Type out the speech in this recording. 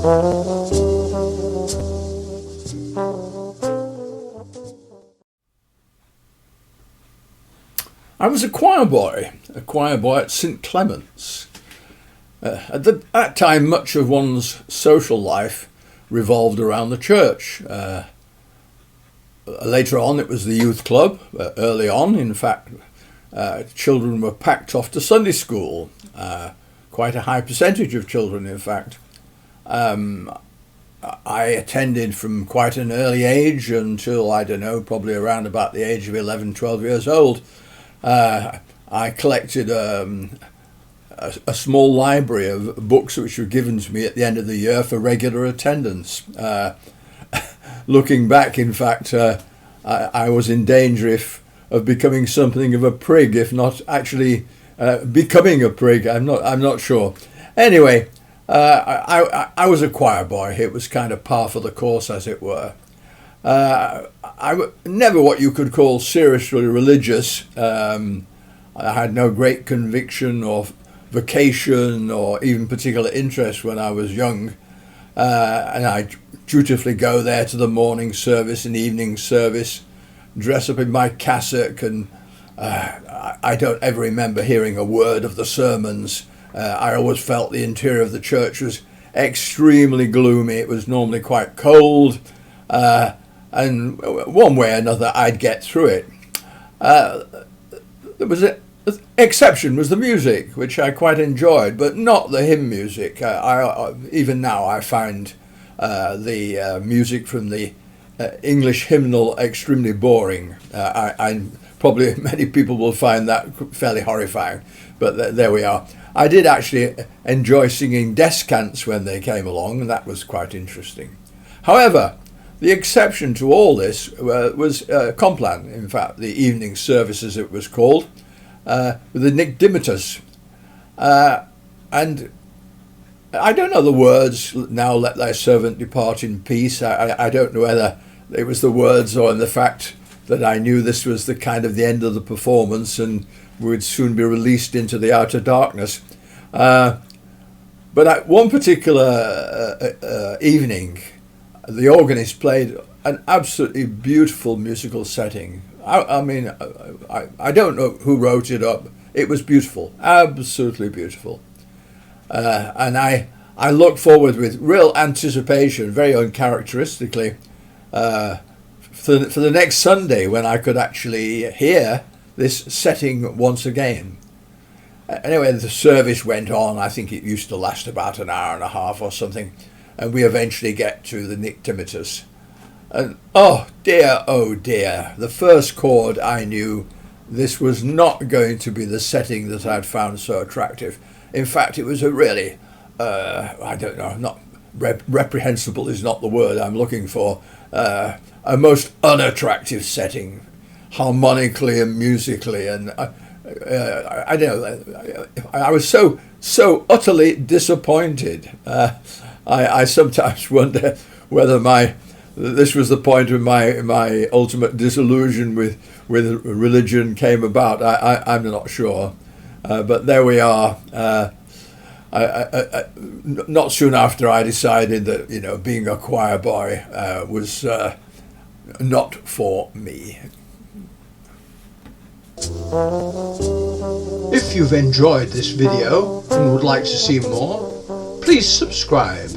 I was a choir boy at St.Clements. At that time, much of one's social life revolved around the church. Later on, it was the youth club. Early on, in fact, children were packed off to Sunday school. Quite a high percentage of children, in fact. I attended from quite an early age until, I don't know, probably around about the age of 11, 12 years old. I collected a small library of books which were given to me at the end of the year for regular attendance. Looking back, in fact, I was in danger of becoming something of a prig, if not actually becoming a prig. I'm not sure. Anyway, I was a choir boy. It was kind of par for the course, as it were. Never what you could call seriously religious. I had no great conviction or vocation or even particular interest when I was young. And I dutifully go there to the morning service and evening service, dress up in my cassock, and I don't ever remember hearing a word of the sermons. I always felt the interior of the church was extremely gloomy. It was normally quite cold, and one way or another I'd get through it. There was an exception was the music, which I quite enjoyed, but not the hymn music. Even now I find the music from the English hymnal extremely boring. I probably many people will find that fairly horrifying, but there we are. I did actually enjoy singing descants when they came along, and that was quite interesting. However, the exception to all this was Complan, in fact, the evening service as it was called, with the Nunc Dimittis. And I don't know the words, now let thy servant depart in peace. I don't know whether it was the words or in the fact that I knew this was the kind of the end of the performance and would soon be released into the outer darkness. But at one particular evening, the organist played an absolutely beautiful musical setting. I mean, I don't know who wrote it up. It was beautiful, absolutely beautiful. And I look forward with real anticipation, very uncharacteristically, for the next Sunday when I could actually hear this setting once again. Anyway, the service went on. I think it used to last about an hour and a half or something, and we eventually get to the Nunc Dimittis. And oh dear, the first chord I knew this was not going to be the setting that I'd found so attractive. In fact, it was a really, I don't know, not reprehensible is not the word I'm looking for, a most unattractive setting, harmonically and musically, and I don't know, I was so utterly disappointed. I sometimes wonder whether this was the point of my ultimate disillusion with religion came about. I'm not sure, but there we are. Not soon after, I decided that being a choir boy was not for me. If you've enjoyed this video and would like to see more, please subscribe.